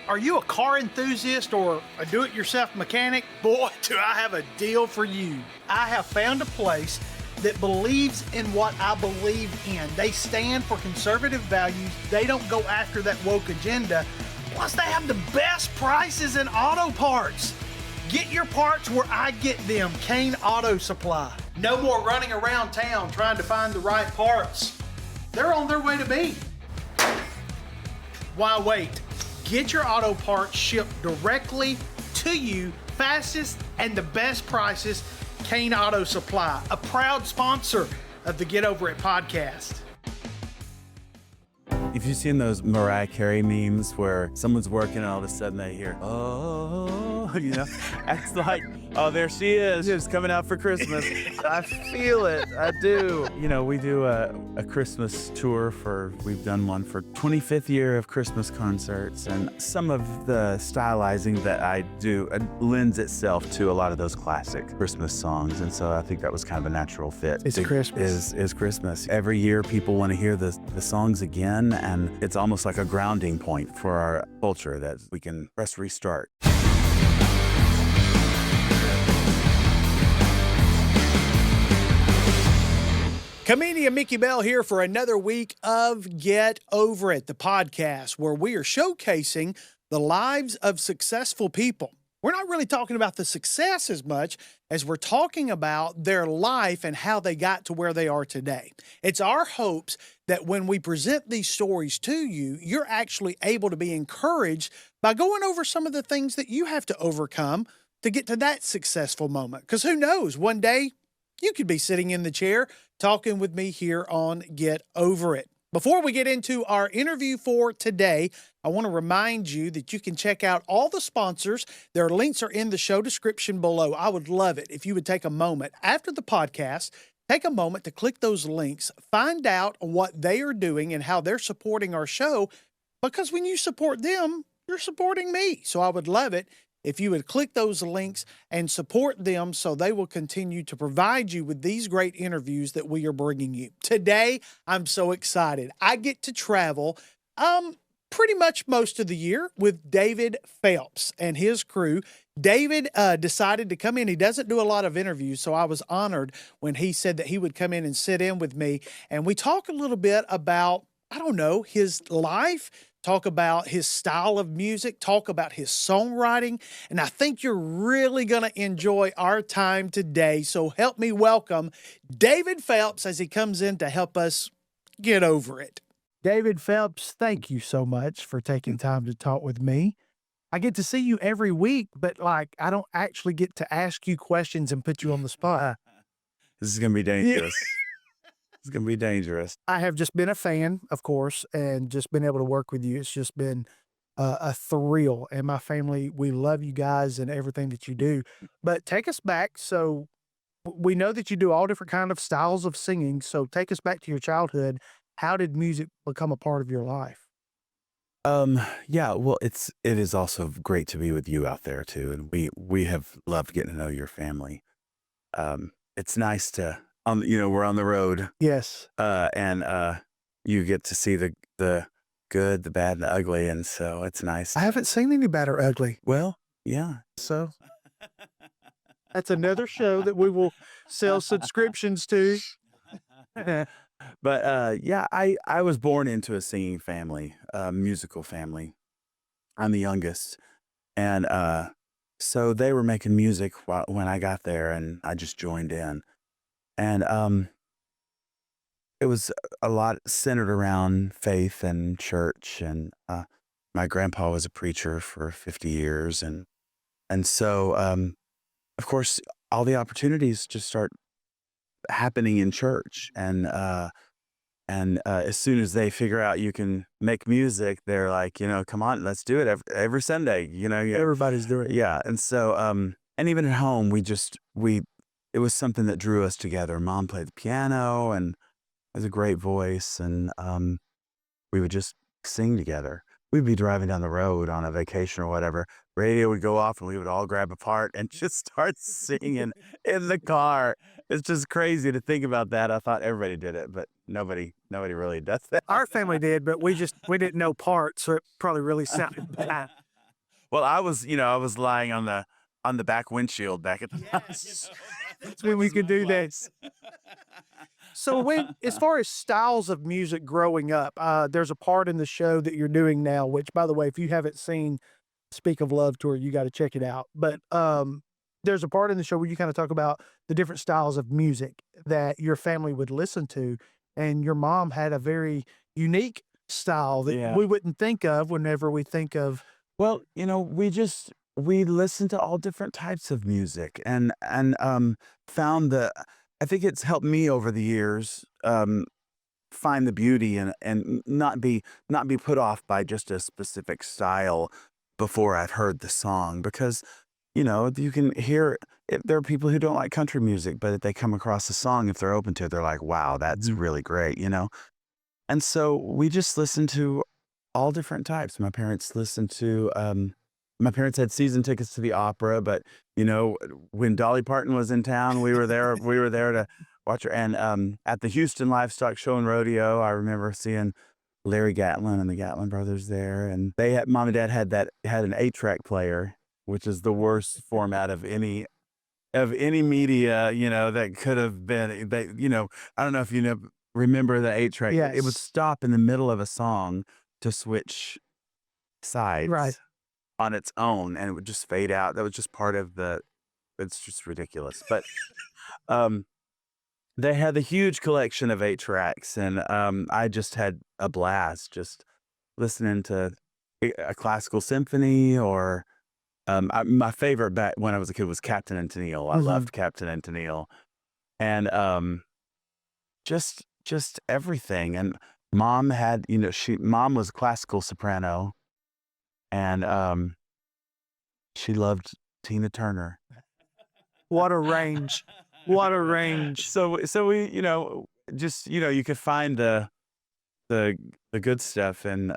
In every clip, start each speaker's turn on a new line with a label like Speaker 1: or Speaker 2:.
Speaker 1: Are you a car enthusiast or a do-it-yourself mechanic? Boy, do I have a deal for you. I have found a place that believes in what I believe in. They stand for conservative values. They don't go after that woke agenda. Plus, they have the best prices in auto parts. Get your parts where I get them, Kane Auto Supply. No more running around town trying to find the right parts. They're on their way to me. Why wait? Get your auto parts shipped directly to you, fastest and the best prices. Kane Auto Supply, a proud sponsor of the Get Over It podcast.
Speaker 2: If you've seen those Mariah Carey memes where someone's working and all of a sudden they hear, oh, you know, it's like, oh, there she is. She's coming out for Christmas. I feel it. I do. You know, we do a Christmas tour we've done one for 25th year of Christmas concerts. And some of the stylizing that I do lends itself to a lot of those classic Christmas songs. And so I think that was kind of a natural fit.
Speaker 1: It's Christmas.
Speaker 2: Is Christmas. Every year people want to hear the songs again. And it's almost like a grounding point for our culture that we can press restart.
Speaker 1: Comedian Mickey Bell here for another week of Get Over It, the podcast where we are showcasing the lives of successful people. We're not really talking about the success as much as we're talking about their life and how they got to where they are today. It's our hopes that when we present these stories to you, you're actually able to be encouraged by going over some of the things that you have to overcome to get to that successful moment. Because who knows, one day you could be sitting in the chair talking with me here on Get Over It. Before we get into our interview for today, I want to remind you that you can check out all the sponsors. Their links are in the show description below. I would love it if you would take a moment after the podcast, take a moment to click those links, find out what they are doing and how they're supporting our show, because when you support them, you're supporting me. So I would love it if you would click those links and support them so they will continue to provide you with these great interviews that we are bringing you. Today, I'm so excited. I get to travel pretty much most of the year with David Phelps and his crew. David decided to come in. He doesn't do a lot of interviews, so I was honored when he said that he would come in and sit in with me. And we talk a little bit about, his life, talk about his style of music, talk about his songwriting, and I think you're really going to enjoy our time today. So help me welcome David Phelps as he comes in to help us get over it. David Phelps, thank you so much for taking time to talk with me. I get to see you every week, but I don't actually get to ask you questions and put you on the spot.
Speaker 2: This is going to be dangerous. It's going to be dangerous.
Speaker 1: I have just been a fan, of course, and just been able to work with you. It's just been a thrill. And my family, we love you guys and everything that you do. But take us back. So we know that you do all different kind of styles of singing. So take us back to your childhood. How did music become a part of your life?
Speaker 2: Yeah, well, it is also great to be with you out there too. And we have loved getting to know your family. It's nice to, we're on the road.
Speaker 1: Yes.
Speaker 2: And you get to see the good, the bad, and the ugly. And so it's nice.
Speaker 1: I haven't seen any bad or ugly.
Speaker 2: Well, yeah.
Speaker 1: So that's another show that we will sell subscriptions to.
Speaker 2: But yeah, I was born into a singing family, a musical family. I'm the youngest. And so they were making music when I got there, and I just joined in. And it was a lot centered around faith and church. And my grandpa was a preacher for 50 years. And so, of course, all the opportunities just start happening in church. And as soon as they figure out you can make music, they're like, come on, let's do it every Sunday.
Speaker 1: Everybody's doing it.
Speaker 2: Yeah. And so, and even at home, it was something that drew us together. Mom played the piano and has a great voice. And we would just sing together. We'd be driving down the road on a vacation or whatever. Radio would go off and we would all grab a part and just start singing in the car. It's just crazy to think about that. I thought everybody did it, but nobody really does that.
Speaker 1: Our family did, but we didn't know parts, so it probably really sounded bad.
Speaker 2: Well, I was lying on the back windshield back at the house.
Speaker 1: That's
Speaker 2: That
Speaker 1: when we
Speaker 2: was
Speaker 1: could
Speaker 2: my
Speaker 1: do that.
Speaker 2: place.
Speaker 1: So when as far as styles of music growing up, there's a part in the show that you're doing now, which by the way, if you haven't seen Speak of Love Tour, you gotta check it out. But, there's a part in the show where you kinda talk about the different styles of music that your family would listen to, and your mom had a very unique style that
Speaker 2: Yeah.
Speaker 1: we wouldn't think of whenever we think of.
Speaker 2: Well, we listen to all different types of music and found the I think it's helped me over the years find the beauty and not be put off by just a specific style before I've heard the song because you can hear if there are people who don't like country music, but if they come across a song, if they're open to it, they're like, wow, that's really great. And so we just listen to all different types. My parents had season tickets to the opera, but when Dolly Parton was in town, we were there. We were there to watch her. And at the Houston Livestock Show and Rodeo, I remember seeing Larry Gatlin and the Gatlin brothers there. And mom and dad had an 8-track player, which is the worst format of any media, that could have been. I don't know if remember the 8-track. It would
Speaker 1: Yes.
Speaker 2: stop in the middle of a song to switch sides
Speaker 1: Right.
Speaker 2: on its own, and it would just fade out. That was just part of it's just ridiculous. But um, they had a huge collection of 8 tracks, and I just had a blast just listening to a classical symphony or my favorite back when I was a kid was Captain and Tennille. I
Speaker 1: Mhm.
Speaker 2: loved Captain and Tennille, and just everything. And mom had, mom was a classical soprano, and she loved Tina Turner.
Speaker 1: What a range. What a range.
Speaker 2: So we, just you could find the good stuff in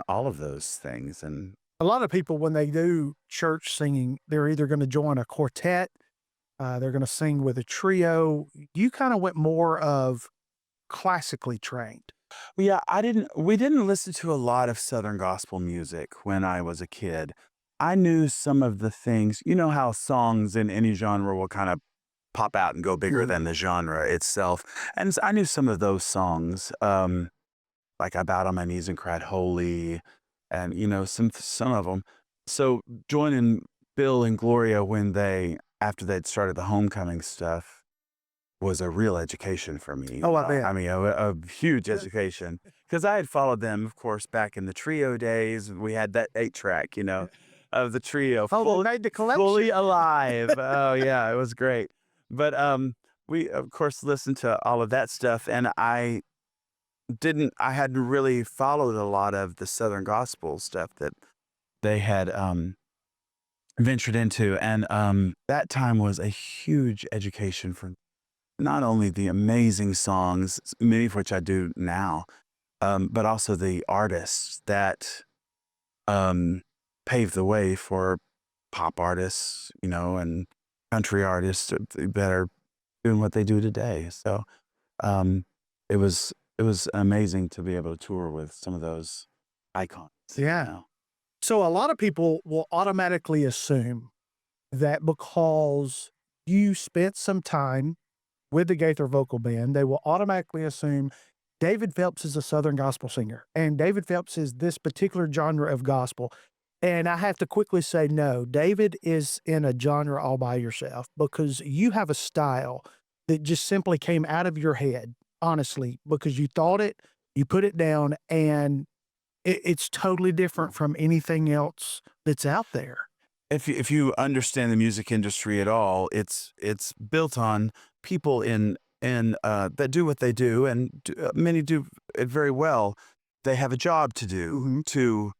Speaker 2: all of those things. And
Speaker 1: A lot of people, when they do church singing, they're either gonna join a quartet, they're gonna sing with a trio. You kinda went more of classically trained.
Speaker 2: yeah, we didn't listen to a lot of Southern gospel music when I was a kid. I knew some of the things, how songs in any genre will kind of pop out and go bigger
Speaker 1: Mhm.
Speaker 2: than the genre itself. And I knew some of those songs, like I Bowed on My Knees and Cried Holy, and some of them. So joining Bill and Gloria after they'd started the homecoming stuff was a real education for me.
Speaker 1: Oh, I bet.
Speaker 2: I mean, a huge education because I had followed them, of course, back in the trio days. We had that 8-track, of the trio,
Speaker 1: Oh, they made the
Speaker 2: fully
Speaker 1: collection?
Speaker 2: alive. Oh yeah, it was great. But we of course listened to all of that stuff, and I hadn't really followed a lot of the Southern gospel stuff that they had ventured into, and that time was a huge education for not only the amazing songs, many of which I do now, but also the artists that paved the way for pop artists, and country artists that are doing what they do today. So um, it was amazing to be able to tour with some of those icons.
Speaker 1: Yeah. So a lot of people will automatically assume that because you spent some time with the Gaither Vocal Band, they will automatically assume David Phelps is a Southern gospel singer, and David Phelps is this particular genre of gospel. And I have to quickly say, no, David is in a genre all by yourself because you have a style that just simply came out of your head, honestly, because you thought it, you put it down, and it's totally different from anything else that's out there.
Speaker 2: If you understand the music industry at all, it's built on people in that do what they do, and many do it very well. They have a job to do
Speaker 1: Mhm.
Speaker 2: to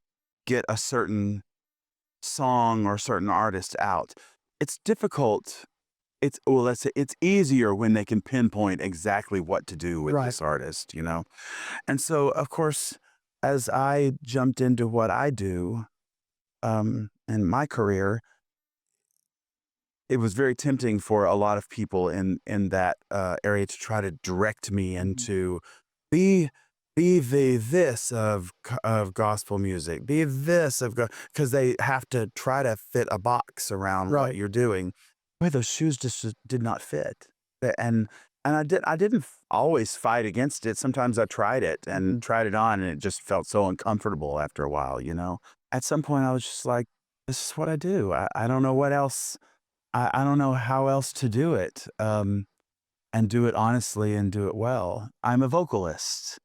Speaker 2: get a certain song or a certain artist out. It's difficult. Let's say it's easier when they can pinpoint exactly what to do with
Speaker 1: Right.
Speaker 2: this artist. And so, of course, as I jumped into what I do in my career, it was very tempting for a lot of people in that area to try to direct me into be be the this of gospel music, be this of because they have to try to fit a box around what
Speaker 1: Right.
Speaker 2: you're doing. Boy, those shoes just did not fit. And I didn't always fight against it. Sometimes I tried it and tried it on, and it just felt so uncomfortable after a while, you know? At some point, I was just like, this is what I do. I don't know what else. I don't know how else to do it, and do it honestly and do it well. I'm a vocalist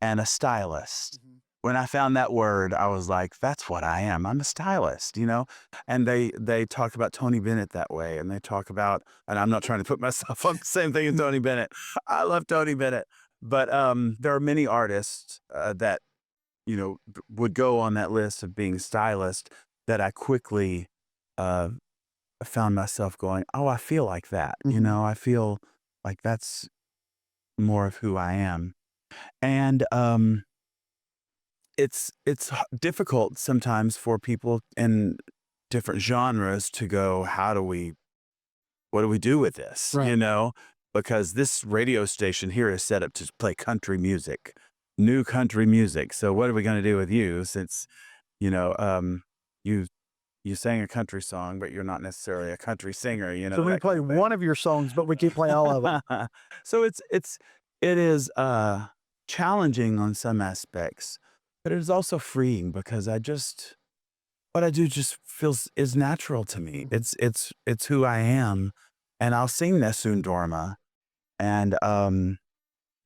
Speaker 2: and a stylist.
Speaker 1: Mhm.
Speaker 2: When I found that word, I was like, that's what I am. I'm a stylist, you know? And they talk about Tony Bennett that way. And they talk about, and I'm not trying to put myself on the same thing as Tony Bennett. I love Tony Bennett. But there are many artists that, you know, would go on that list of being stylist that I quickly found myself going, oh, I feel like that. You
Speaker 1: Mhm.
Speaker 2: know, I feel like that's more of who I am. And it's difficult sometimes for people in different genres to go, what do we do with this? You
Speaker 1: Right.
Speaker 2: know, because this radio station here is set up to play country music, new country music. So what are we going to do with you since, you know, you you sang a country song, but you're not necessarily a country singer, you know,
Speaker 1: So we
Speaker 2: that
Speaker 1: play
Speaker 2: kind of thing.
Speaker 1: one of your songs, but we can't play all of them.
Speaker 2: So it is challenging on some aspects, but it is also freeing because what I do just feels is natural to me. It's who I am, and I'll sing Nessun Dorma, and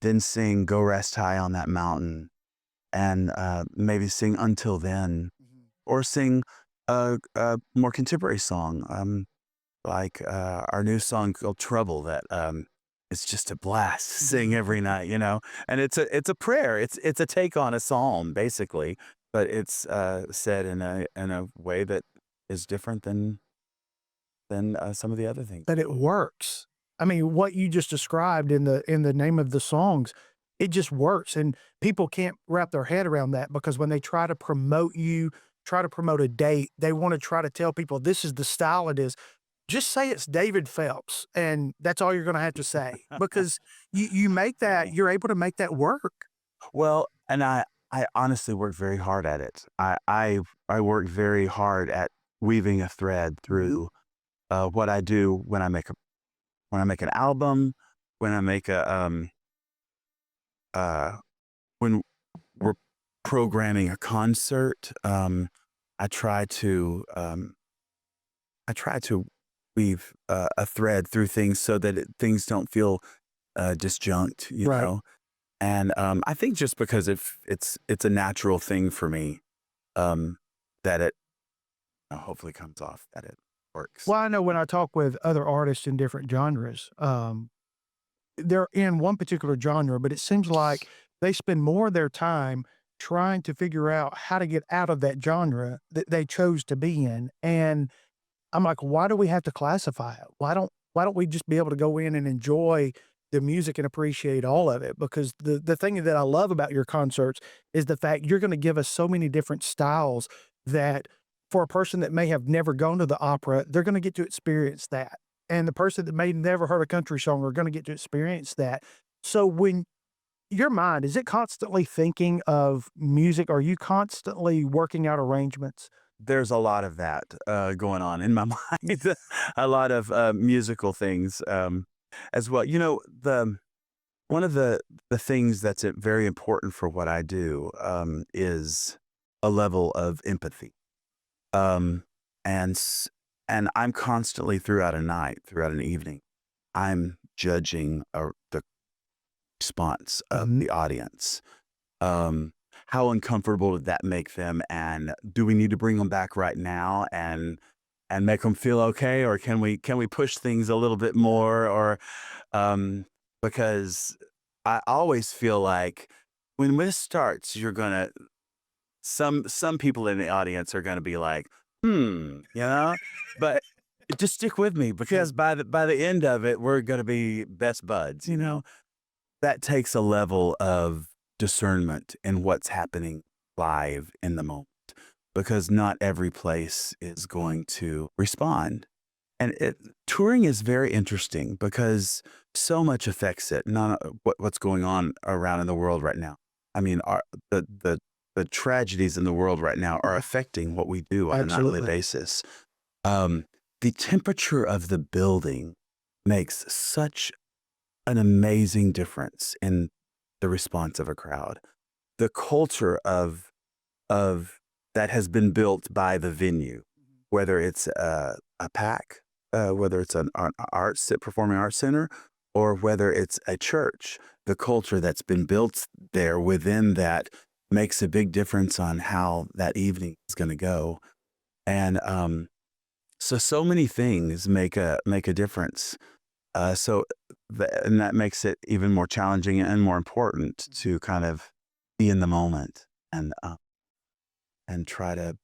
Speaker 2: then sing Go Rest High on That Mountain, and maybe sing Until Then,
Speaker 1: Mhm.
Speaker 2: or sing a more contemporary song, like our new song called Trouble that it's just a blast to sing every night, you know. And it's a prayer. It's a take on a psalm basically, but it's said in a way that is different than some of the other things.
Speaker 1: But it works. I mean, what you just described in the name of the songs, it just works, and people can't wrap their head around that because when they try to promote you, try to promote a date, they wanna try to tell people, "This is the style it is." Just say it's David Phelps, and that's all you're gonna have to say because you make that you're able to make that work.
Speaker 2: Well, and I honestly work very hard at it. I work very hard at weaving a thread through what I do when I make an album, when I make uh when we're programming a concert. I try to um I try to weave a thread through things so that things don't feel disjunct, you
Speaker 1: Right.
Speaker 2: know. And I think just because it's a natural thing for me, um, that it hopefully comes off, that it works.
Speaker 1: Well, I know when I talk with other artists in different genres, they're in one particular genre, but it seems like they spend more of their time trying to figure out how to get out of that genre that they chose to be in, and I'm like, "Why do we have to classify it? Why don't we just be able to go in and enjoy the music and appreciate all of it?" Because the thing that I love about your concerts is the fact you're gonna give us so many different styles that for a person that may have never gone to the opera, they're gonna get to experience that. And the person that may never heard a country song are gonna get to experience that. So when your mind, is it constantly thinking of music? Are you constantly working out arrangements?
Speaker 2: There's a lot of that going on in my mind, a lot of musical things as well. You know, the one of the things that's very important for what I do is a level of empathy. Um, and s- and I'm constantly throughout a night, throughout an evening, I'm judging the response of
Speaker 1: Mhm.
Speaker 2: the audience. Um, how uncomfortable did that make them? And do we need to bring them back right now and make them feel okay, or can we push things a little bit more? Or because I always feel like when this starts, you're gonna some people in the audience are gonna be like, you know, but just stick with me because by the end of it, we're gonna be best buds, you know. That takes a level of discernment in what's happening live in the moment because not every place is going to respond. And touring is very interesting because so much affects it, not what's going on around in the world right now. I mean, the tragedies in the world right now are affecting what we do on a nightly
Speaker 1: Absolutely.
Speaker 2: basis. Um, the temperature of the building makes such an amazing difference in the response of a crowd. The culture of that has been built by the venue, whether it's a pack, whether it's an performing arts center, or whether it's a church. The culture that's been built there within that makes a big difference on how that evening is going to go. And so many things make a difference. And that makes it even more challenging and more important to kind of be in the moment and try to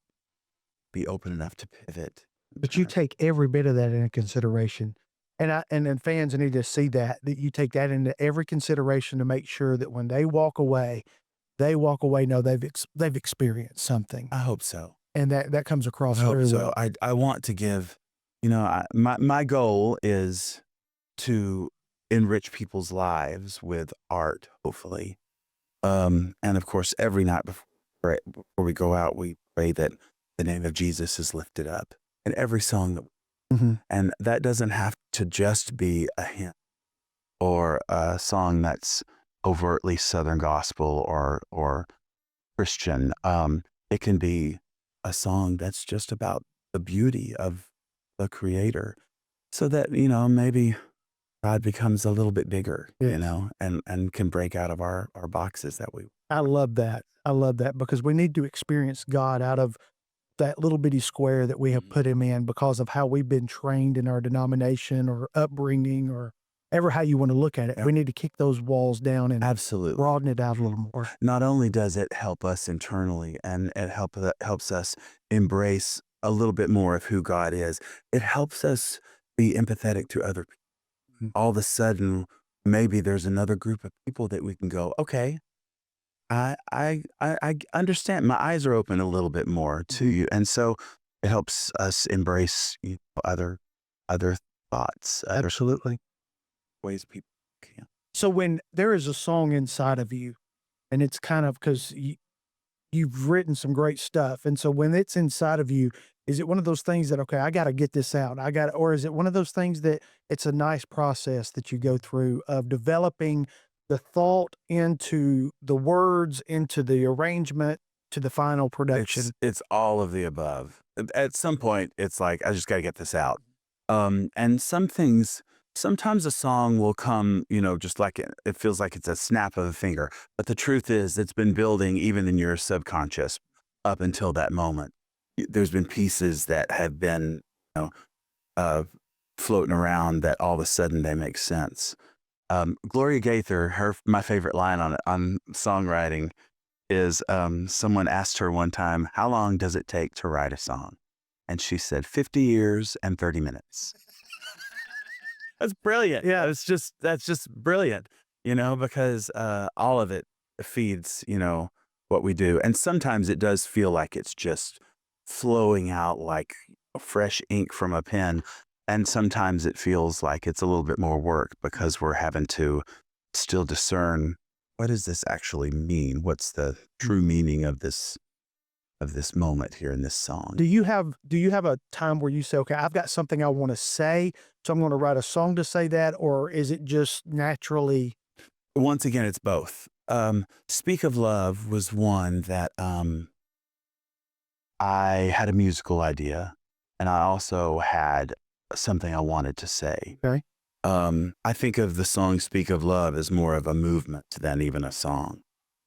Speaker 2: be open enough to pivot.
Speaker 1: But you take every bit of that into consideration. And then fans need to see that you take that into every consideration to make sure that when they walk away know they've experienced something,
Speaker 2: I hope so.
Speaker 1: and that comes
Speaker 2: I
Speaker 1: across
Speaker 2: hope
Speaker 1: very
Speaker 2: so.
Speaker 1: well.
Speaker 2: I want to give, my goal is to enrich people's lives with art, hopefully. And of course, every night before we go out, we pray that the name of Jesus is lifted up in every song
Speaker 1: Mhm.
Speaker 2: and that doesn't have to just be a hymn or a song that's overtly Southern gospel or Christian. It can be a song that's just about the beauty of the Creator, so that maybe God becomes a little bit bigger,
Speaker 1: Yes.
Speaker 2: and can break out of our boxes that we.
Speaker 1: I love that. I love that because we need to experience God out of that little bitty square that we have put him in because of how we've been trained in our denomination or upbringing or ever how you want to look at it.
Speaker 2: Yeah.
Speaker 1: We need to kick those walls down and
Speaker 2: Absolutely.
Speaker 1: broaden it out a little more.
Speaker 2: Not only does it help us internally and it helps us embrace a little bit more of who God is, it helps us be empathetic to other people.
Speaker 1: Mhm.
Speaker 2: All of a sudden, maybe there's another group of people that we can go, okay, I understand. My eyes are open a little bit more to you. And so it helps us embrace other thoughts, other
Speaker 1: Absolutely.
Speaker 2: ways people can.
Speaker 1: So when there is a song inside of you and it's kind of because you've written some great stuff. And so when it's inside of you, is it one of those things that, okay, I got to get this out. Or is it one of those things that it's a nice process that you go through of developing the thought into the words, into the arrangement, to the final production?
Speaker 2: It's all of the above. At some point, it's like, I just got to get this out. And sometimes a song will come, just like it feels like it's a snap of a finger. But the truth is, it's been building even in your subconscious up until that moment. There's been pieces that have been, uh, floating around that all of a sudden they make sense. Gloria Gaither, my favorite line on songwriting is, someone asked her one time, how long does it take to write a song? And she said, 50 years and 30 minutes. That's brilliant.
Speaker 1: Yeah.
Speaker 2: That's just brilliant, because all of it feeds, what we do. And sometimes it does feel like it's just flowing out like fresh ink from a pen. And sometimes it feels like it's a little bit more work because we're having to still discern, what does this actually mean? What's the true meaning of this moment here in this song?
Speaker 1: Do you have a time where you say, okay, I've got something I want to say, so I'm going to write a song to say that, or is it just naturally?
Speaker 2: Once again, it's both. Speak of Love was one that I had a musical idea, and I also had something I wanted to say.
Speaker 1: Okay.
Speaker 2: I think of the song Speak of Love as more of a movement than even a song,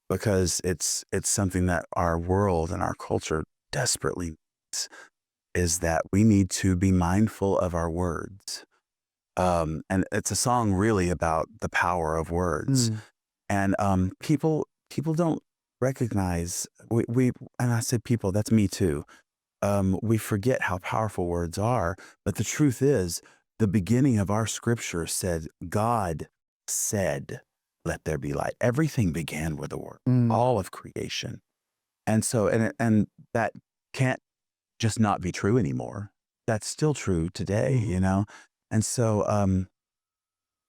Speaker 2: because it's something that our world and our culture desperately needs, is that we need to be mindful of our words. And it's a song really about the power of words. And people don't recognize, and I say people, that's me too. We forget how powerful words are, but the truth is, the beginning of our scripture said, God said, let there be light. Everything began with a word, all of creation. And so, and that can't just not be true anymore. That's still true today, And so,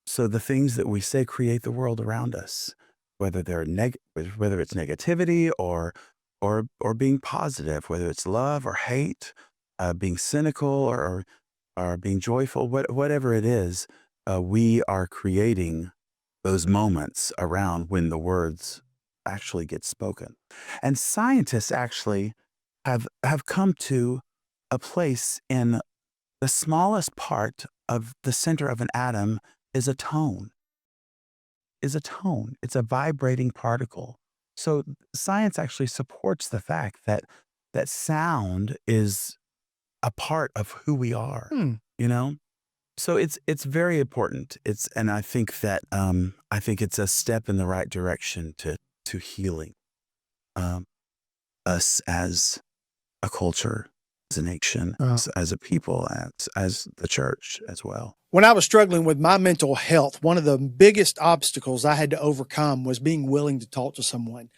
Speaker 2: so the things that we say create the world around us. whether whether it's negativity or being positive, whether it's love or hate, being cynical or being joyful, whatever it is, we are creating those moments around when the words actually get spoken. And scientists actually have come to a place in the smallest part of the center of an atom is a tone, is a tone. It's a vibrating particle. So science actually supports the fact that sound is a part of who we are,
Speaker 1: Hmm.
Speaker 2: you know? So it's very important. And I think it's a step in the right direction to healing um, us as a culture, as a nation, as a people, as the church as well.
Speaker 1: When I was struggling with my mental health, one of the biggest obstacles I had to overcome was being willing to talk to someone.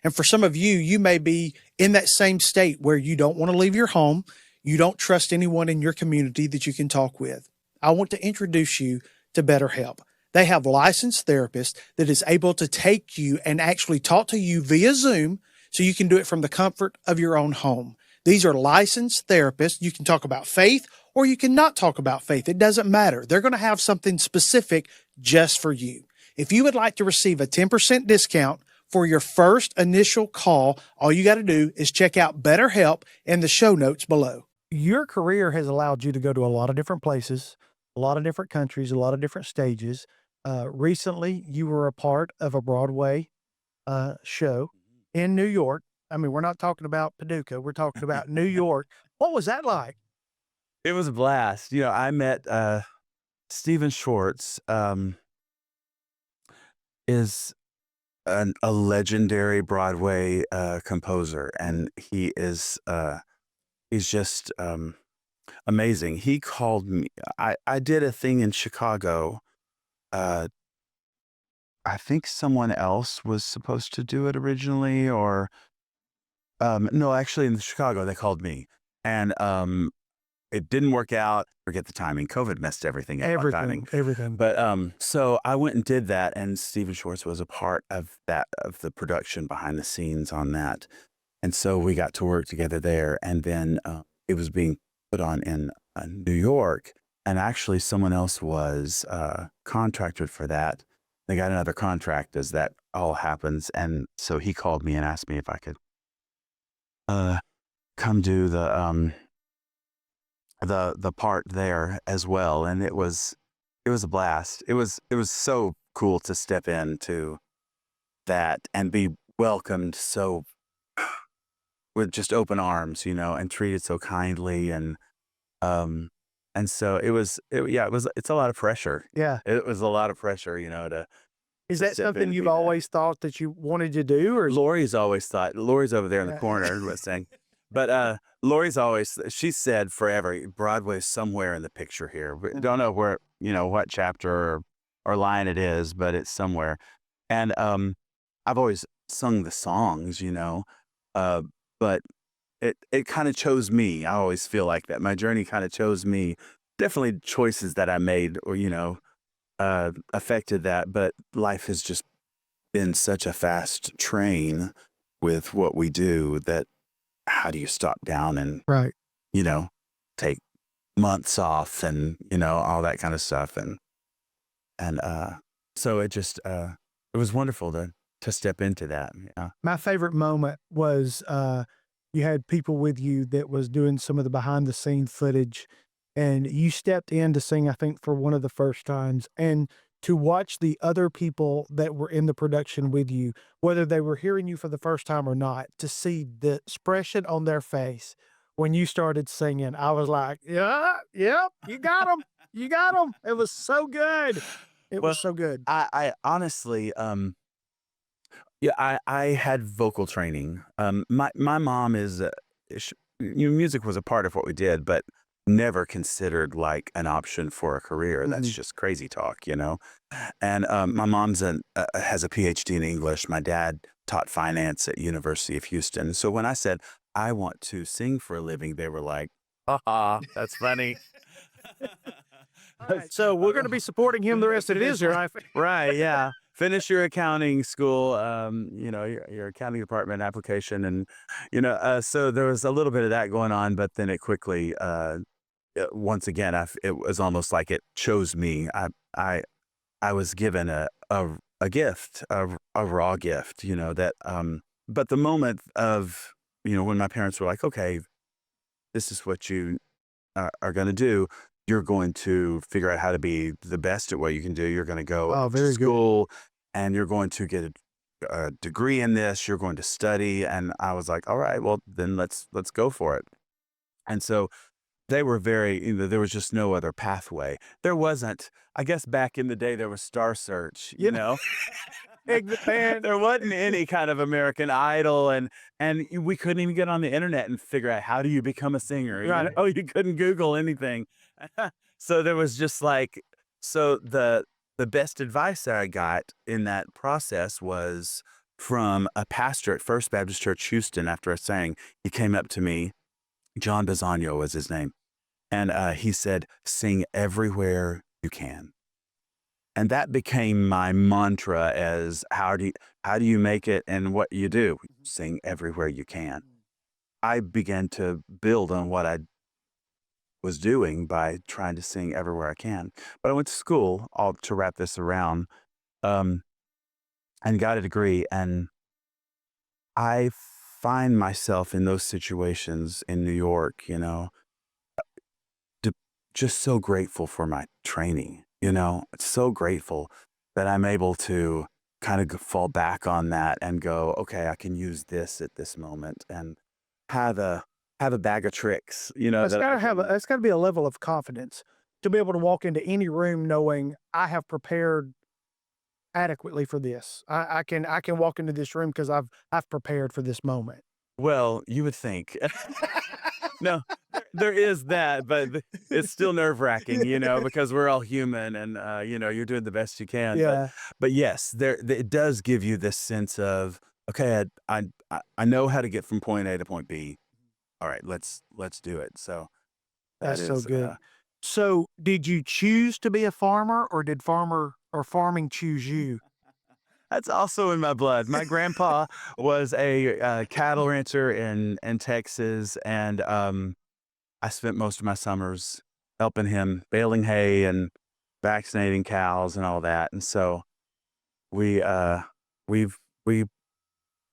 Speaker 1: And for some of you, you may be in that same state where you don't want to leave your home. You don't trust anyone in your community that you can talk with. I want to introduce you to BetterHelp. They have licensed therapists that is able to take you and actually talk to you via Zoom so you can do it from the comfort of your own home. These are licensed therapists. You can talk about faith or you can not talk about faith. It doesn't matter. They're going to have something specific just for you. If you would like to receive a 10% discount for your first initial call, all you got to do is check out BetterHelp in the show notes below. Your career has allowed you to go to a lot of different places, a lot of different countries, a lot of different stages. Recently, you were a part of a Broadway show in New York. I mean, we're not talking about Paducah. We're talking about New York. What was that like?
Speaker 2: It was a blast. You know, I met Stephen Schwartz, is a legendary Broadway composer, and he's just amazing. He called me. I did a thing in Chicago. I think someone else was supposed to do it originally, or no, actually in Chicago they called me, and it didn't work out. Forget the timing. COVID messed everything up.
Speaker 1: Everything.
Speaker 2: But so I went and did that, and Stephen Schwartz was a part of the production behind the scenes on that, and so we got to work together there. And then it was being put on in New York, and actually someone else was contracted for that. They got another contract as that all happens, and so he called me and asked me if I could come do the part there as well, and it was a blast. It was so cool to step into that and be welcomed so with just open arms, you know, and treated so kindly, and so it's a lot of pressure.
Speaker 1: Yeah.
Speaker 2: It was a lot of pressure, you know, to
Speaker 1: Is
Speaker 2: to
Speaker 1: that
Speaker 2: step in
Speaker 1: something
Speaker 2: and
Speaker 1: you've
Speaker 2: be that.
Speaker 1: always thought that you wanted to do, or
Speaker 2: Lori's always thought. Lori's over there in the corner listening. But Lori's always, she said forever, Broadway's somewhere in the picture here. We don't know where, you know, what chapter or line it is, but it's somewhere. And I've always sung the songs, you know, but it kind of chose me. I always feel like that. My journey kind of chose me. Definitely choices that I made or, you know, affected that. But life has just been such a fast train with what we do that how do you stop down and,
Speaker 1: right?
Speaker 2: you know, take months off and, you know, all that kind of stuff. And so it just, it was wonderful to step into that. Yeah.
Speaker 1: My favorite moment was you had people with you that was doing some of the behind the scene footage, and you stepped in to sing, I think, for one of the first times, and to watch the other people that were in the production with you, whether they were hearing you for the first time or not, to see the expression on their face when you started singing, I was like, yeah, yep, you got them. You got them. It was so good. It
Speaker 2: Well,
Speaker 1: was so good.
Speaker 2: I honestly, yeah, I had vocal training. My mom is, you know, music was a part of what we did, but never considered like an option for a career. That's just crazy talk, you know? And my mom's has a PhD in English. My dad taught finance at University of Houston. So when I said, I want to sing for a living, they were like, haha, that's funny.
Speaker 1: All right, so we're going to be supporting him the rest of his life.
Speaker 2: Right, yeah. finish your accounting school, your accounting department application. And, so there was a little bit of that going on, but then it quickly, once again, it was almost like it chose me. I was given a gift, a raw gift, but the moment of, when my parents were like, okay, this is what you are going to do. You're going to figure out how to be the best at what you can do. You're going to go
Speaker 1: Oh,
Speaker 2: to
Speaker 1: very good.
Speaker 2: school and you're going to get a degree in this. You're going to study. And I was like, all right, well, then let's go for it. And so they were there was just no other pathway. There wasn't, I guess back in the day, there was Star Search, there wasn't any kind of American Idol, and we couldn't even get on the internet and figure out how do you become a singer.
Speaker 1: Right.
Speaker 2: You couldn't Google anything. So there was just the best advice that I got in that process was from a pastor at First Baptist Church, Houston. After I sang, he came up to me. John Bisagno was his name. And he said, sing everywhere you can. And that became my mantra as how do you make it and what you do? Sing everywhere you can. I began to build on what I was doing by trying to sing everywhere I can. But I went to school, all to wrap this around, and got a degree. And I find myself in those situations in New York, just so grateful for my training, so grateful that I'm able to kind of fall back on that and go, okay, I can use this at this moment and have a bag of tricks,
Speaker 1: It's
Speaker 2: that I
Speaker 1: gotta
Speaker 2: can.
Speaker 1: it's gotta be a level of confidence to be able to walk into any room knowing I have prepared adequately for this. I can walk into this room because I've prepared for this moment.
Speaker 2: Well, you would think. No, there is that, but it's still nerve-wracking, because we're all human and, you're doing the best you can.
Speaker 1: Yeah.
Speaker 2: But yes, it does give you this sense of, okay, I know how to get from point A to point B. All right, let's do it. So that
Speaker 1: That's so
Speaker 2: is,
Speaker 1: good. So, did you choose to be a farmer, or did farming choose you?
Speaker 2: that's also in my blood. My grandpa was a cattle rancher in Texas, and I spent most of my summers helping him baling hay and vaccinating cows and all that. And so we've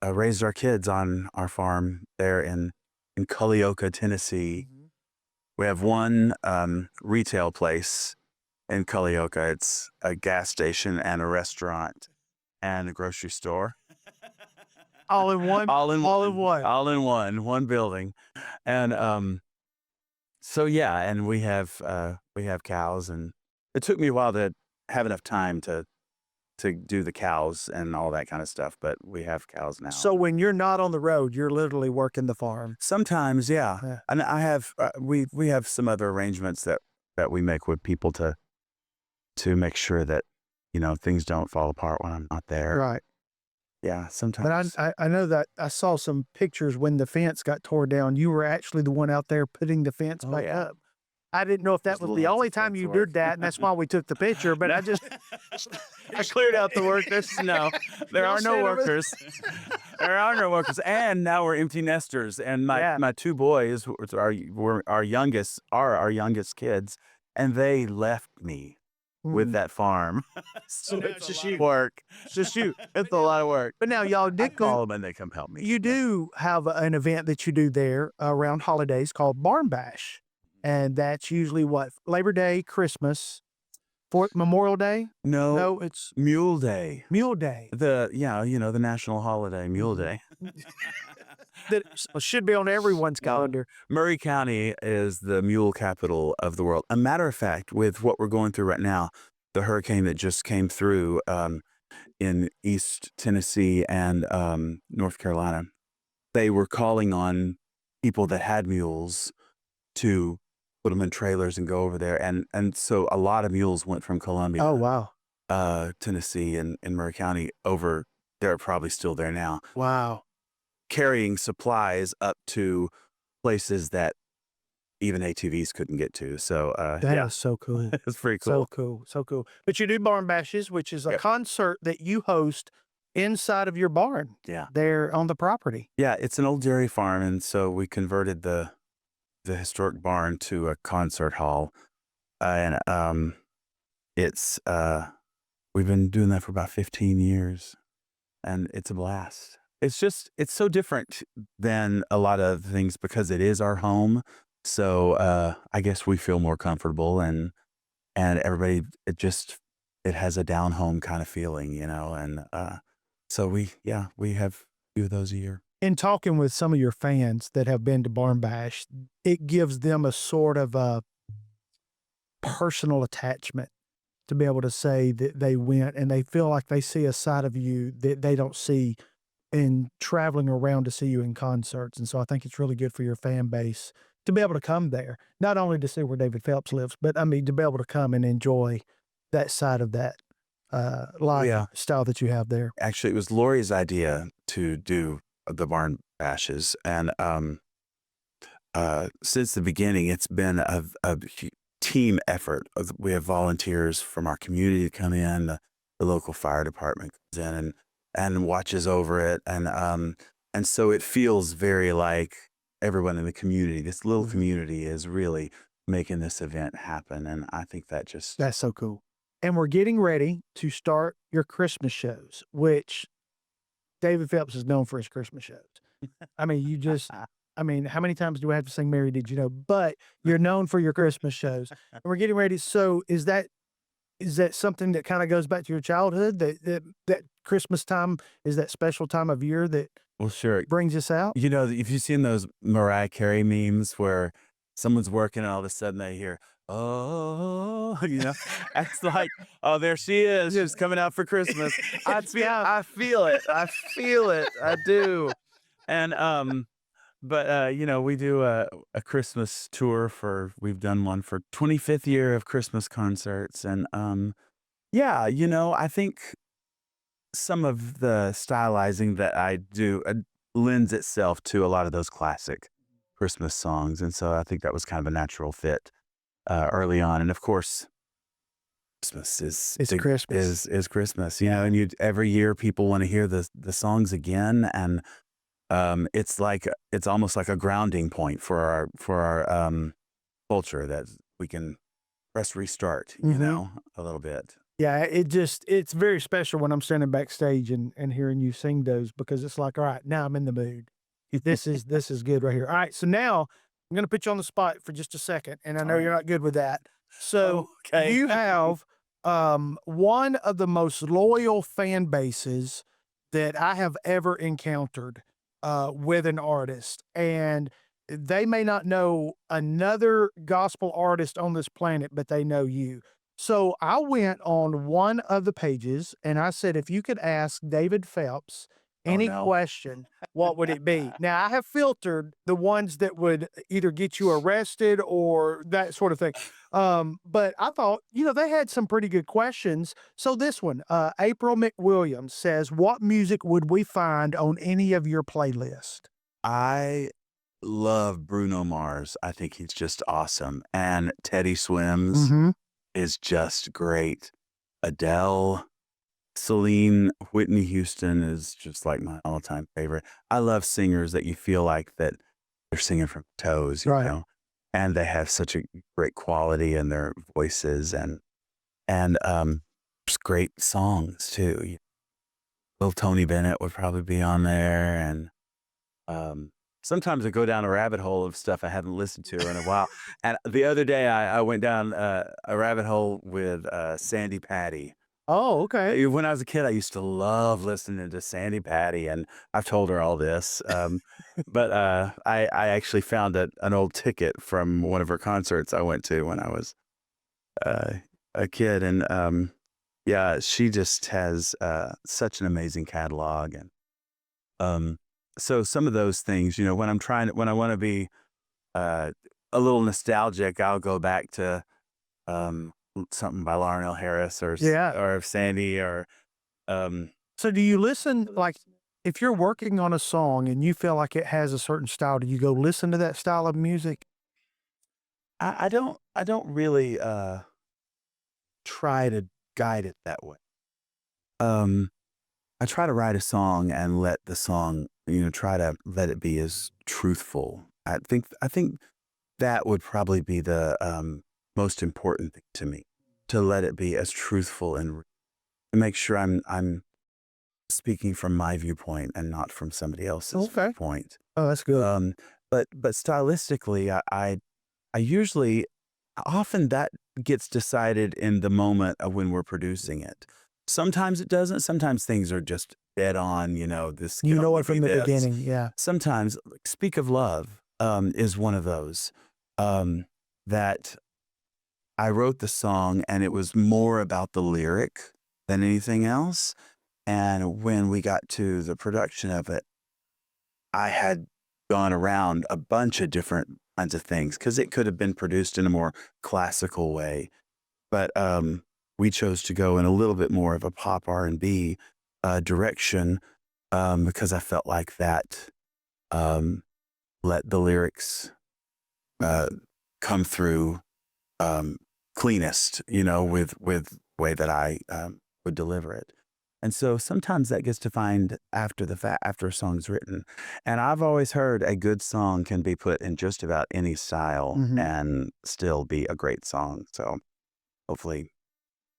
Speaker 2: raised our kids on our farm there in Culleoka, Tennessee. We have one retail place in Culleoka. It's a gas station and a restaurant and a grocery store.
Speaker 1: All in one?
Speaker 2: All in
Speaker 1: All in one.
Speaker 2: All in one building. And so yeah, and we have cows, and it took me a while to have enough time to do the cows and all that kind of stuff, but we have cows now.
Speaker 1: So when you're not on the road, you're literally working the farm.
Speaker 2: Sometimes, yeah.
Speaker 1: Yeah.
Speaker 2: And I have we have some other arrangements that we make with people to make sure that things don't fall apart when I'm not there.
Speaker 1: Right.
Speaker 2: Yeah,
Speaker 1: But
Speaker 2: sometimes.
Speaker 1: I know that I saw some pictures when the fence got tore down. You were actually the one out there putting the fence
Speaker 2: Oh,
Speaker 1: back
Speaker 2: yeah.
Speaker 1: up. I didn't know if that
Speaker 2: There's
Speaker 1: was the
Speaker 2: lots
Speaker 1: only
Speaker 2: of
Speaker 1: time
Speaker 2: fence
Speaker 1: you
Speaker 2: work.
Speaker 1: did that, and that's why we took the picture, but I just
Speaker 2: I cleared out the workers. No, there
Speaker 1: Y'all
Speaker 2: are no
Speaker 1: said it was-
Speaker 2: workers. There are no workers, and now we're empty nesters. And
Speaker 1: Yeah.
Speaker 2: my two boys were our youngest kids, and they left me with
Speaker 1: Mhm.
Speaker 2: that farm.
Speaker 1: So
Speaker 2: So
Speaker 1: it's
Speaker 2: it's
Speaker 1: just
Speaker 2: a lot
Speaker 1: you.
Speaker 2: of work.
Speaker 1: It's just you.
Speaker 2: It's a lot of work.
Speaker 1: But now y'all
Speaker 2: I
Speaker 1: did
Speaker 2: call
Speaker 1: go
Speaker 2: them and they come help me.
Speaker 1: you do have an event that you do there around holidays called Barn Bash, and that's usually what? Labor Day, Christmas, Memorial Day?
Speaker 2: No,
Speaker 1: No, it's
Speaker 2: Mule Day.
Speaker 1: Mule Day.
Speaker 2: The national holiday, Mule
Speaker 1: Mhm.
Speaker 2: Day.
Speaker 1: That should be on everyone's calendar.
Speaker 2: Murray County is the mule capital of the world. A matter of fact, with what we're going through right now, the hurricane that just came through in East Tennessee and North Carolina, they were calling on people that had mules to put them in trailers and go over there. And so a lot of mules went from Columbia,
Speaker 1: Oh, wow.
Speaker 2: Tennessee, and Murray County over. They're probably still there now,
Speaker 1: Wow.
Speaker 2: carrying supplies up to places that even ATVs couldn't get to. So
Speaker 1: That
Speaker 2: yeah,
Speaker 1: is so cool.
Speaker 2: it's pretty
Speaker 1: So
Speaker 2: cool.
Speaker 1: cool. So cool. But you do barn bashes, which is a
Speaker 2: Yep.
Speaker 1: concert that you host inside of your barn
Speaker 2: Yeah.
Speaker 1: there on the property.
Speaker 2: Yeah, it's an old dairy farm, and so we converted the historic barn to a concert hall, and it's we've been doing that for about 15 years, and it's a blast. It's so different than a lot of things because it is our home. So I guess we feel more comfortable, and everybody it has a down home kind of feeling, and so we have a few of those a year.
Speaker 1: In talking with some of your fans that have been to Barn Bash, it gives them a sort of a personal attachment to be able to say that they went and they feel like they see a side of you that they don't see in traveling around to see you in concerts. And so I think it's really good for your fan base to be able to come there, not only to see where David Phelps lives, but I mean, to be able to come and enjoy that side of that
Speaker 2: Yeah.
Speaker 1: lifestyle that you have there.
Speaker 2: Actually, it was Lori's idea to do the barn bashes, and since the beginning, it's been a team effort. We have volunteers from our community to come in. The local fire department comes in and watches over it, and so it feels very like everyone in the community. This little community is really making this event happen, and I think that just
Speaker 1: That's so cool. And we're getting ready to start your Christmas shows, which David Phelps is known for his Christmas shows. I mean, I mean, how many times do I have to sing Mary Did You Know? But you're known for your Christmas shows. And we're getting ready. So is that something that kind of goes back to your childhood? That Christmas time is that special time of year that
Speaker 2: well, sure.
Speaker 1: brings us out?
Speaker 2: If you've seen those Mariah Carey memes where someone's working and all of a sudden they hear, oh, it's like, oh, there she is. She's coming out for Christmas. I feel it. I feel it. I do. And, we do a Christmas tour we've done one for 25th year of Christmas concerts. And, I think some of the stylizing that I do lends itself to a lot of those classic Christmas songs. And so I think that was kind of a natural fit early on. And of course, Christmas
Speaker 1: It's Christmas.
Speaker 2: is Christmas, and every year people want to hear the songs again. And it's almost like a grounding point for our culture that we can press restart, a little bit.
Speaker 1: Yeah, it's very special when I'm standing backstage and hearing you sing those because it's like, all right, now I'm in the mood. This is good right here. All right, so now I'm going to put you on the spot for just a second, and I know you're not good with that. So
Speaker 2: Okay.
Speaker 1: you have one of the most loyal fan bases that I have ever encountered with an artist, and they may not know another gospel artist on this planet, but they know you. So I went on one of the pages and I said, if you could ask David Phelps any
Speaker 2: no.
Speaker 1: question, what would it be? Now I have filtered the ones that would either get you arrested or that sort of thing. But I thought, they had some pretty good questions. So this one, April McWilliams says, what music would we find on any of your playlist?
Speaker 2: I love Bruno Mars. I think he's just awesome. And Teddy Swims
Speaker 1: Mm-hmm.
Speaker 2: is just great. Adele, Celine, Whitney Houston is just like my all-time favorite. I love singers that you feel like that they're singing from toes,
Speaker 1: Right.
Speaker 2: and they have such a great quality in their voices, and just great songs too. Little Tony Bennett would probably be on there, and sometimes I go down a rabbit hole of stuff I haven't listened to in a while. And the other day I went down a rabbit hole with Sandy Patty.
Speaker 1: Oh, okay.
Speaker 2: When I was a kid, I used to love listening to Sandy Patty, and I've told her all this. But I actually found an old ticket from one of her concerts I went to when I was a kid, and she just has such an amazing catalog, and so some of those things, when I want to be a little nostalgic, I'll go back to something by Larnell Harris or Sandy or
Speaker 1: So do you listen, like, if you're working on a song and you feel like it has a certain style, do you go listen to that style of music?
Speaker 2: I don't really try to guide it that way. Um, I try to write a song and let the song, try to let it be as truthful. I think that would probably be the most important thing to me, to let it be as truthful and to make sure I'm speaking from my viewpoint and not from somebody else's
Speaker 1: Okay.
Speaker 2: viewpoint.
Speaker 1: Oh, that's good.
Speaker 2: But stylistically, I usually often that gets decided in the moment of when we're producing it. Sometimes it doesn't. Sometimes things are just dead on. This
Speaker 1: You
Speaker 2: can
Speaker 1: know
Speaker 2: only
Speaker 1: it
Speaker 2: be
Speaker 1: from the
Speaker 2: this.
Speaker 1: beginning. Yeah.
Speaker 2: Sometimes, like, "Speak of Love" is one of those that I wrote the song, and it was more about the lyric than anything else. And when we got to the production of it, I had gone around a bunch of different kinds of things because it could have been produced in a more classical way, but we chose to go in a little bit more of a pop R&B direction because I felt like that um, let the lyrics uh, come through um, cleanest, with way that I would deliver it. And so sometimes that gets defined after the fact, after a song's written. And I've always heard a good song can be put in just about any style
Speaker 1: Hmm.
Speaker 2: and still be a great song. So hopefully,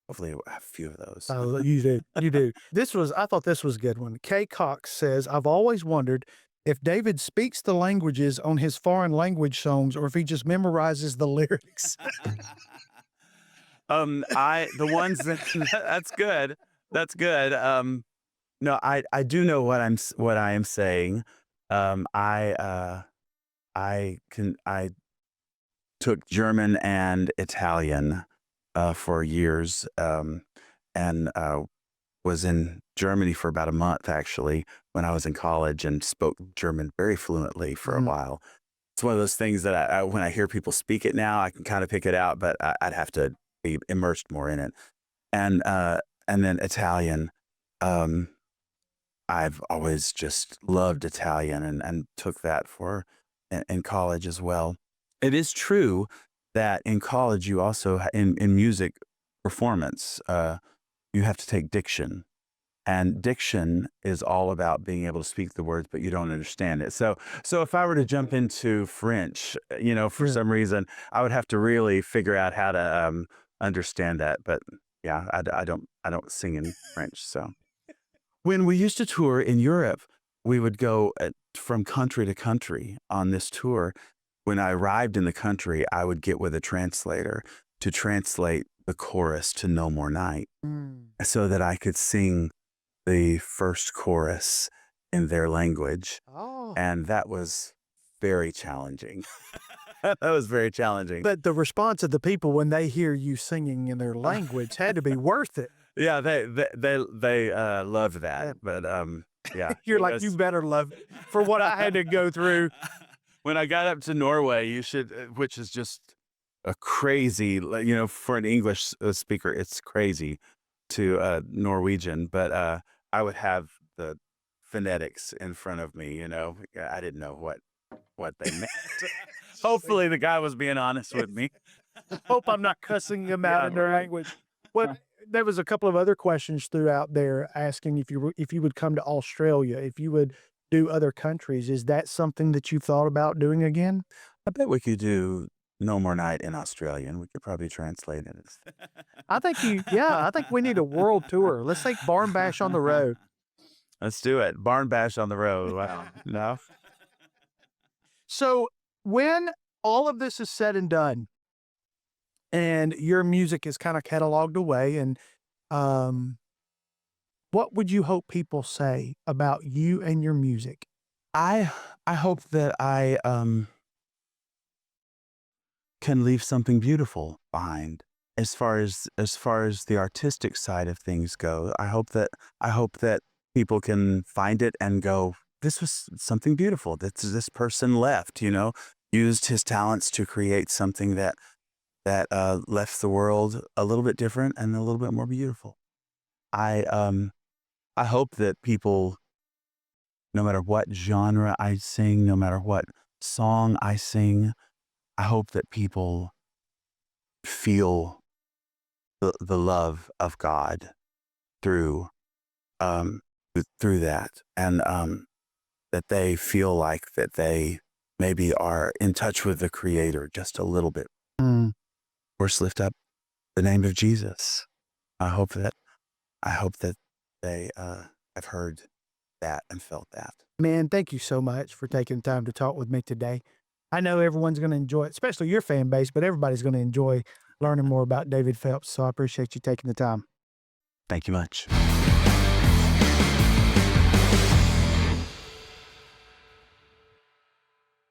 Speaker 2: hopefully we'll have a few of those.
Speaker 1: Oh, you do. You do. I thought this was a good one. Kay Cox says, I've always wondered if David speaks the languages on his foreign language songs or if he just memorizes the lyrics.
Speaker 2: The ones that that's good. That's good. No, I do know what I am saying. Um, I uh, I took German and Italian for years, and was in Germany for about a month actually when I was in college and spoke German very fluently for a
Speaker 1: Mhm.
Speaker 2: while. It's one of those things that when I hear people speak it now, I can kind of pick it out, but I'd have to be immersed more in it. And and then Italian. Um, I've always just loved Italian and took that for in college as well. It is true that in college you also in music performance you have to take diction, and diction is all about being able to speak the words but you don't understand it. So if I were to jump into French, for
Speaker 1: Yeah.
Speaker 2: some reason I would have to really figure out how to understand that. But yeah, I don't sing in French. So when we used to tour in Europe, we would go from country to country on this tour. When I arrived in the country, I would get with a translator to translate the chorus to No More Night
Speaker 1: Mm.
Speaker 2: so that I could sing the first chorus in their language.
Speaker 1: Oh.
Speaker 2: And that was very challenging. That was very challenging.
Speaker 1: But the response of the people when they hear you singing in their language had to be worth it.
Speaker 2: Yeah, they loved that.
Speaker 1: Yeah.
Speaker 2: But yeah,
Speaker 1: You're
Speaker 2: it
Speaker 1: like, you
Speaker 2: was.
Speaker 1: better love it for what I had to go through.
Speaker 2: When I got up to Norway, you should, which is just a crazy, for an English speaker, it's crazy to Norwegian, but I would have the phonetics in front of me. I didn't know what they meant. Hopefully, the guy was being honest with me.
Speaker 1: Hope I'm not cussing them out
Speaker 2: Yeah,
Speaker 1: in their language. Well, there was a couple of other questions throughout there asking if you would come to Australia, if you would do other countries. Is that something that you've thought about doing again?
Speaker 2: I bet we could do No More Night in Australian. We could probably translate it.
Speaker 1: I think we need a world tour. Let's take Barn Bash on the road.
Speaker 2: Let's do it. Barn Bash on the road. Wow. No?
Speaker 1: So when all of this is said and done and your music is kind of cataloged away and um what would you hope people say about you and your music?
Speaker 2: I I hope that I can leave something beautiful behind. As far as the artistic side of things go, I hope that people can find it and go, this was something beautiful. This person left, used his talents to create something that left the world a little bit different and a little bit more beautiful. I hope that people, no matter what genre I sing, no matter what song I sing, I hope that people feel the love of God through through that, and that they feel like that they maybe are in touch with the Creator just a little bit.
Speaker 1: Mm.
Speaker 2: First, lift up the name of Jesus. I hope that they have heard that and felt that.
Speaker 1: Man, thank you so much for taking the time to talk with me today. I know everyone's going to enjoy it, especially your fan base, but everybody's going to enjoy learning more about David Phelps. So I appreciate you taking the time.
Speaker 2: Thank you much.